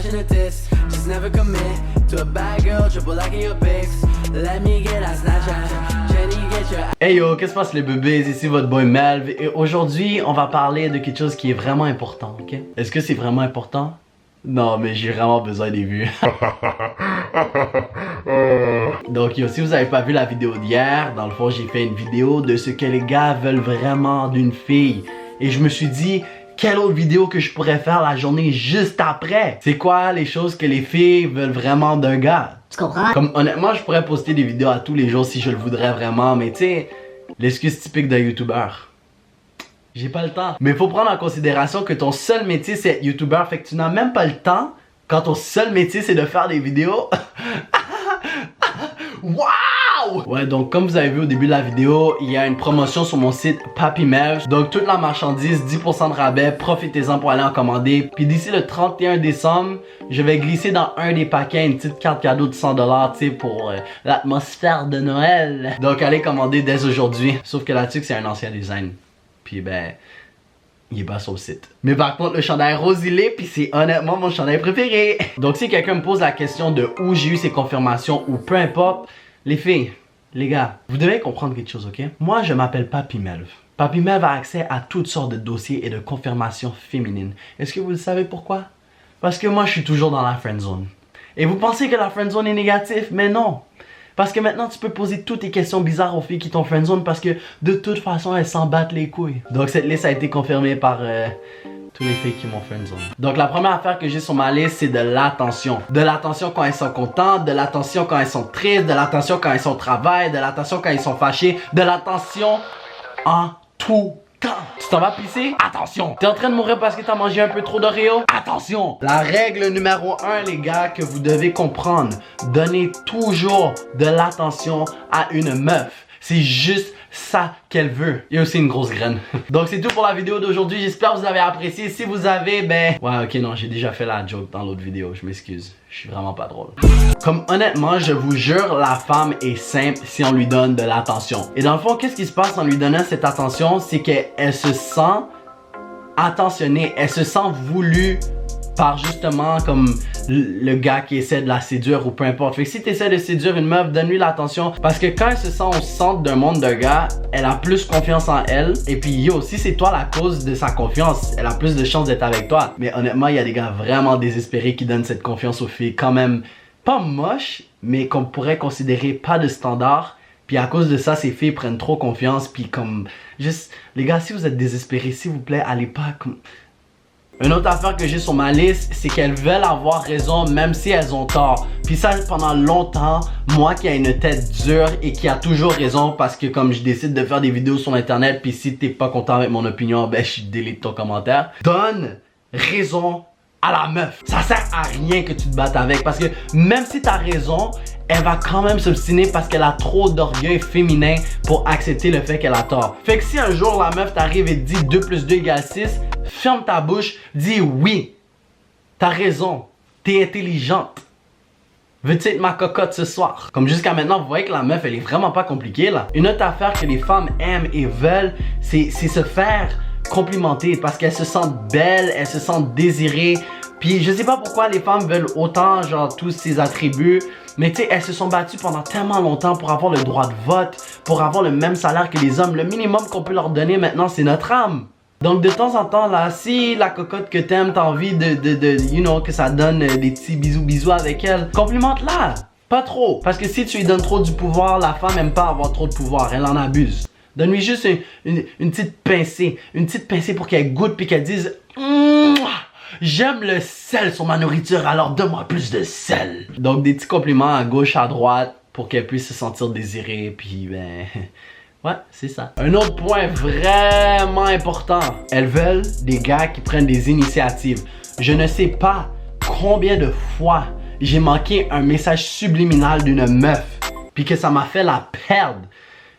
watching a test. Just never commit to a bad girl, triple like in your pics. Let me get a Snapchat. Jenny, get your... Hey yo, qu'est-ce qui se passe les bébés? Ici votre boy Melv et aujourd'hui on va parler de quelque chose qui est vraiment important, ok? Est-ce que c'est vraiment important? Non, mais j'ai vraiment besoin des vues. Donc yo, si vous avez pas vu la vidéo d'hier, dans le fond j'ai fait une vidéo de ce que les gars veulent vraiment d'une fille. Et je me suis dit, quelle autre vidéo que je pourrais faire la journée juste après? C'est quoi les choses que les filles veulent vraiment d'un gars? Tu comprends? Comme honnêtement, je pourrais poster des vidéos à tous les jours si je le voudrais vraiment, mais tu sais, l'excuse typique d'un youtubeur. J'ai pas le temps. Mais faut prendre en considération que ton seul métier c'est être youtubeur, fait que tu n'as même pas le temps quand ton seul métier c'est de faire des vidéos. Wow! Ouais, donc comme vous avez vu au début de la vidéo, il y a une promotion sur mon site Papi Melv. Donc toute la marchandise, 10% de rabais, profitez-en pour aller en commander. Puis d'ici le 31 décembre, je vais glisser dans un des paquets une petite carte cadeau de 100$, tu sais, pour l'atmosphère de Noël. Donc allez commander dès aujourd'hui. Sauf que là-dessus, c'est un ancien design. Puis ben... il est pas sur le site. Mais par contre, le chandail rose il est, puis c'est honnêtement mon chandail préféré. Donc si quelqu'un me pose la question de où j'ai eu ces confirmations ou peu importe, les filles, les gars, vous devez comprendre quelque chose, ok? Moi, je m'appelle Papi Melv. Papi Melv a accès à toutes sortes de dossiers et de confirmations féminines. Est-ce que vous le savez pourquoi? Parce que moi, je suis toujours dans la friend zone. Et vous pensez que la friend zone est négative? Mais non! Parce que maintenant, tu peux poser toutes tes questions bizarres aux filles qui t'ont friendzone parce que de toute façon, elles s'en battent les couilles. Donc cette liste a été confirmée par tous les filles qui m'ont friendzone. Donc la première affaire que j'ai sur ma liste, c'est de l'attention. De l'attention quand elles sont contentes, de l'attention quand elles sont tristes, de l'attention quand elles sont au travail, de l'attention quand elles sont fâchées, de l'attention en tout temps. Tu t'en vas pisser? Attention! T'es en train de mourir parce que t'as mangé un peu trop d'Oreo? Attention! La règle numéro 1, les gars, que vous devez comprendre. Donnez toujours de l'attention à une meuf. C'est juste ça qu'elle veut. Il y a aussi une grosse graine. Donc c'est tout pour la vidéo d'aujourd'hui. J'espère que vous avez apprécié. Si vous avez, ben... ouais, ok, non, j'ai déjà fait la joke dans l'autre vidéo. Je m'excuse. Je suis vraiment pas drôle. Comme honnêtement, je vous jure, la femme est simple si on lui donne de l'attention. Et dans le fond, qu'est-ce qui se passe en lui donnant cette attention? C'est qu'elle se sent attentionnée. Elle se sent voulue par justement comme le gars qui essaie de la séduire ou peu importe. Fait que si tu essaies de séduire une meuf, donne-lui l'attention parce que quand elle se sent au centre d'un monde de gars, elle a plus confiance en elle. Et puis yo, si c'est toi la cause de sa confiance, elle a plus de chances d'être avec toi. Mais honnêtement, il y a des gars vraiment désespérés qui donnent cette confiance aux filles quand même pas moches, mais qu'on pourrait considérer pas de standard. Puis à cause de ça, ces filles prennent trop confiance. Puis comme, juste, les gars, si vous êtes désespérés, s'il vous plaît, allez pas comme... Une autre affaire que j'ai sur ma liste, c'est qu'elles veulent avoir raison même si elles ont tort. Puis ça, pendant longtemps, moi qui ai une tête dure et qui a toujours raison parce que comme je décide de faire des vidéos sur internet, puis si t'es pas content avec mon opinion, ben je délite ton commentaire. Donne raison à la meuf. Ça sert à rien que tu te battes avec parce que même si t'as raison, elle va quand même s'obstiner parce qu'elle a trop d'orgueil féminin pour accepter le fait qu'elle a tort. Fait que si un jour la meuf t'arrive et te dit 2 + 2 = 6, ferme ta bouche, dis oui. T'as raison. T'es intelligente. Veux-tu être ma cocotte ce soir? Comme jusqu'à maintenant, vous voyez que la meuf, elle est vraiment pas compliquée là. Une autre affaire que les femmes aiment et veulent, c'est se faire complimenter parce qu'elles se sentent belles, elles se sentent désirées. Puis je sais pas pourquoi les femmes veulent autant genre tous ces attributs. Mais tu sais, elles se sont battues pendant tellement longtemps pour avoir le droit de vote, pour avoir le même salaire que les hommes. Le minimum qu'on peut leur donner maintenant, c'est notre âme. Donc de temps en temps là, si la cocotte que t'aimes, t'as envie you know, que ça donne des petits bisous avec elle, complimente-la. Pas trop. Parce que si tu lui donnes trop du pouvoir, la femme aime pas avoir trop de pouvoir, elle en abuse. Donne-lui juste une petite pincée. Une petite pincée pour qu'elle goûte puis qu'elle dise j'aime le sel sur ma nourriture, alors donne-moi plus de sel. Donc des petits compliments à gauche, à droite pour qu'elle puisse se sentir désirée. Puis ben... ouais, c'est ça. Un autre point vraiment important. Elles veulent des gars qui prennent des initiatives. Je ne sais pas combien de fois j'ai manqué un message subliminal d'une meuf puis que ça m'a fait la perdre.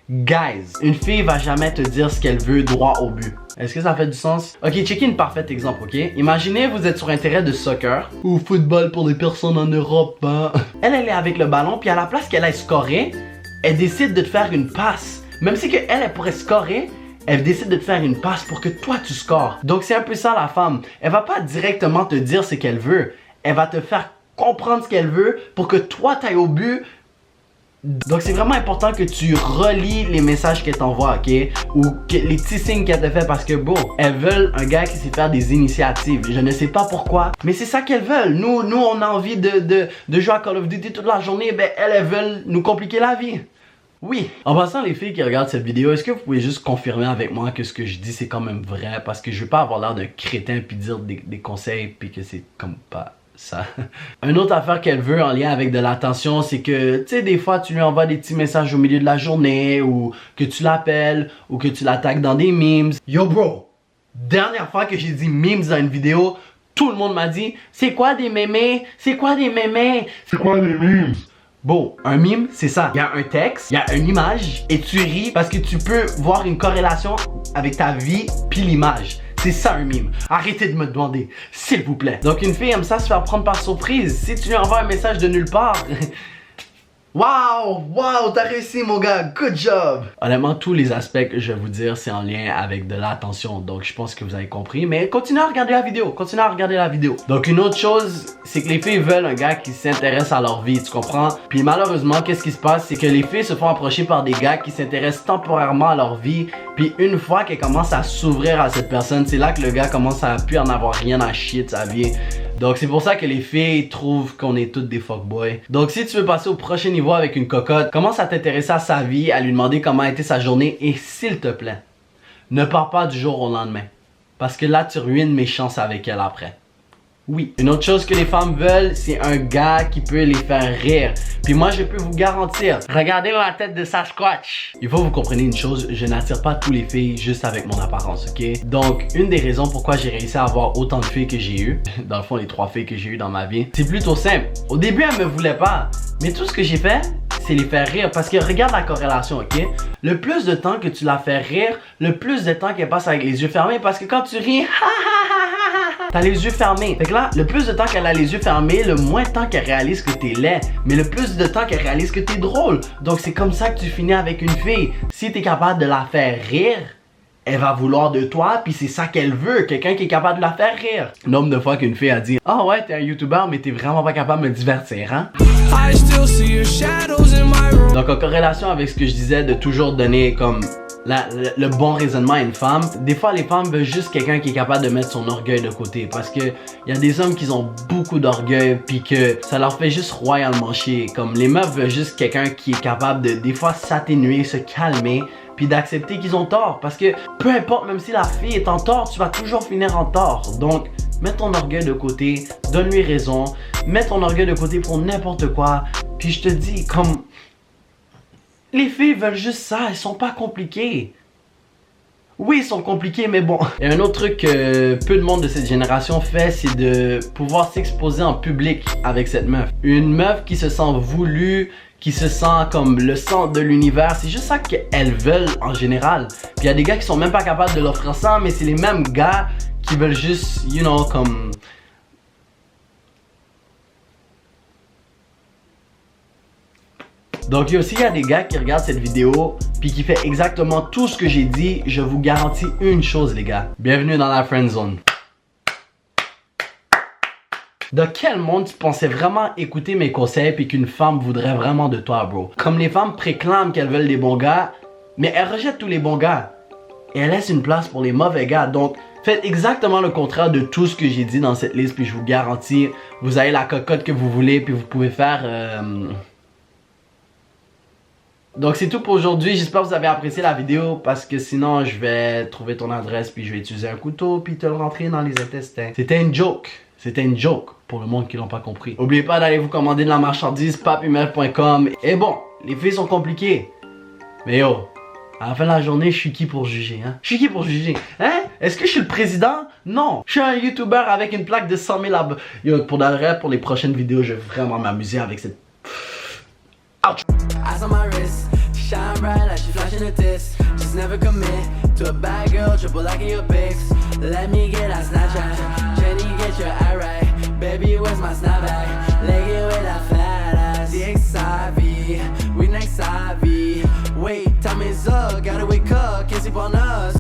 Guys, une fille va jamais te dire ce qu'elle veut droit au but. Est-ce que ça fait du sens? Ok, checkez un parfait exemple, ok? Imaginez vous êtes sur un terrain de soccer ou football pour les personnes en Europe, hein? Elle est avec le ballon puis à la place qu'elle aille scorer, elle décide de te faire une passe. Même si elle pourrait scorer, elle décide de te faire une passe pour que toi tu scores. Donc c'est un peu ça la femme. Elle va pas directement te dire ce qu'elle veut. elle va te faire comprendre ce qu'elle veut pour que toi t'ailles au but. Donc c'est vraiment important que tu relis les messages qu'elle t'envoie, ok? Ou les petits signes qu'elle te fait parce que bon, elles veulent un gars qui sait faire des initiatives. Je ne sais pas pourquoi, mais c'est ça qu'elles veulent. Nous on a envie de jouer à Call of Duty toute la journée, ben elles veulent nous compliquer la vie. Oui. En passant, les filles qui regardent cette vidéo, est-ce que vous pouvez juste confirmer avec moi que ce que je dis c'est quand même vrai? Parce que je veux pas avoir l'air d'un crétin puis dire des conseils puis que c'est comme pas ça. Une autre affaire qu'elle veut en lien avec de l'attention, c'est que, tu sais, des fois, tu lui envoies des petits messages au milieu de la journée, ou que tu l'appelles, ou que tu l'attaques dans des memes. Yo bro, dernière fois que j'ai dit memes dans une vidéo, tout le monde m'a dit, c'est quoi des mémés? C'est quoi des mémés? C'est quoi les memes? Bon, un meme, c'est ça. Il y a un texte, il y a une image, et tu ris parce que tu peux voir une corrélation avec ta vie puis l'image. C'est ça un meme. Arrêtez de me demander, s'il vous plaît. Donc une fille aime ça se faire prendre par surprise. Si tu lui envoies un message de nulle part... Wow, t'as réussi mon gars, good job! Honnêtement, tous les aspects que je vais vous dire, c'est en lien avec de l'attention, donc je pense que vous avez compris, mais continuez à regarder la vidéo, Donc une autre chose, c'est que les filles veulent un gars qui s'intéresse à leur vie, tu comprends? Puis malheureusement, qu'est-ce qui se passe, c'est que les filles se font approcher par des gars qui s'intéressent temporairement à leur vie, puis une fois qu'elles commencent à s'ouvrir à cette personne, c'est là que le gars commence à plus en avoir rien à chier de sa vie. Donc c'est pour ça que les filles trouvent qu'on est toutes des fuckboys. Donc si tu veux passer au prochain niveau avec une cocotte, commence à t'intéresser à sa vie, à lui demander comment a été sa journée et s'il te plaît, ne pars pas du jour au lendemain. Parce que là tu ruines mes chances avec elle après. Oui. Une autre chose que les femmes veulent, c'est un gars qui peut les faire rire. Puis moi, je peux vous garantir, regardez ma tête de Sasquatch. Il faut que vous compreniez une chose, je n'attire pas tous les filles juste avec mon apparence, ok? Donc, une des raisons pourquoi j'ai réussi à avoir autant de filles que j'ai eues, dans le fond, les 3 filles que j'ai eues dans ma vie, c'est plutôt simple. Au début, elles me voulaient pas. Mais tout ce que j'ai fait, c'est les faire rire. Parce que regarde la corrélation, ok? Le plus de temps que tu la fais rire, le plus de temps qu'elle passe avec les yeux fermés. Parce que quand tu ris, t'as les yeux fermés. Fait que là, le plus de temps qu'elle a les yeux fermés, le moins de temps qu'elle réalise que t'es laid. Mais le plus de temps qu'elle réalise que t'es drôle. Donc c'est comme ça que tu finis avec une fille. Si t'es capable de la faire rire, elle va vouloir de toi, puis c'est ça qu'elle veut, quelqu'un qui est capable de la faire rire. Nombre de fois qu'une fille a dit « Ah ouais, t'es un YouTuber, mais t'es vraiment pas capable de me divertir, hein? » Donc en corrélation avec ce que je disais de toujours donner comme le bon raisonnement à une femme, des fois les femmes veulent juste quelqu'un qui est capable de mettre son orgueil de côté, parce que y a des hommes qui ont beaucoup d'orgueil puis que ça leur fait juste royalement chier. Comme les meufs veulent juste quelqu'un qui est capable de des fois s'atténuer, se calmer, puis d'accepter qu'ils ont tort, parce que peu importe, même si la fille est en tort, tu vas toujours finir en tort. Donc mets ton orgueil de côté, donne-lui raison, mets ton orgueil de côté pour n'importe quoi, puis je te dis comme... Les filles veulent juste ça, elles sont pas compliquées. Oui, ils sont compliqués, mais bon. Et un autre truc que peu de monde de cette génération fait, c'est de pouvoir s'exposer en public avec cette meuf. Une meuf qui se sent voulue, qui se sent comme le centre de l'univers, c'est juste ça qu'elles veulent en général. Puis il y a des gars qui sont même pas capables de l'offrir ça, mais c'est les mêmes gars qui veulent juste, you know, comme... Donc aussi, il y a des gars qui regardent cette vidéo puis qui fait exactement tout ce que j'ai dit. Je vous garantis une chose, les gars. Bienvenue dans la friend zone. De quel monde tu pensais vraiment écouter mes conseils puis qu'une femme voudrait vraiment de toi, bro? Comme les femmes préclament qu'elles veulent des bons gars, mais elles rejettent tous les bons gars. Et elles laissent une place pour les mauvais gars. Donc, faites exactement le contraire de tout ce que j'ai dit dans cette liste puis je vous garantis, vous avez la cocotte que vous voulez puis vous pouvez faire... Donc c'est tout pour aujourd'hui, j'espère que vous avez apprécié la vidéo parce que sinon je vais trouver ton adresse puis je vais utiliser un couteau puis te le rentrer dans les intestins. C'était une joke pour le monde qui l'ont pas compris. N'oubliez pas d'aller vous commander de la marchandise papymev.com. Et bon, les filles sont compliquées. Mais yo, à la fin de la journée, je suis qui pour juger, hein? Je suis qui pour juger? Hein? Est-ce que je suis le président? Non! Je suis un YouTuber avec une plaque de 100 000 abonnés. Yo, pour les prochaines vidéos, je vais vraiment m'amuser avec cette... Ouch! Eyes on my wrist, shine bright like she flashing a disc. Just never commit to a bad girl, triple like in your pics. Let me get that Snapchat, Jenny get your eye right. Baby, where's my snapback? Leg it with that fat ass. DXIV, we next IV. Wait, time is up, gotta wake up, can't sleep all night.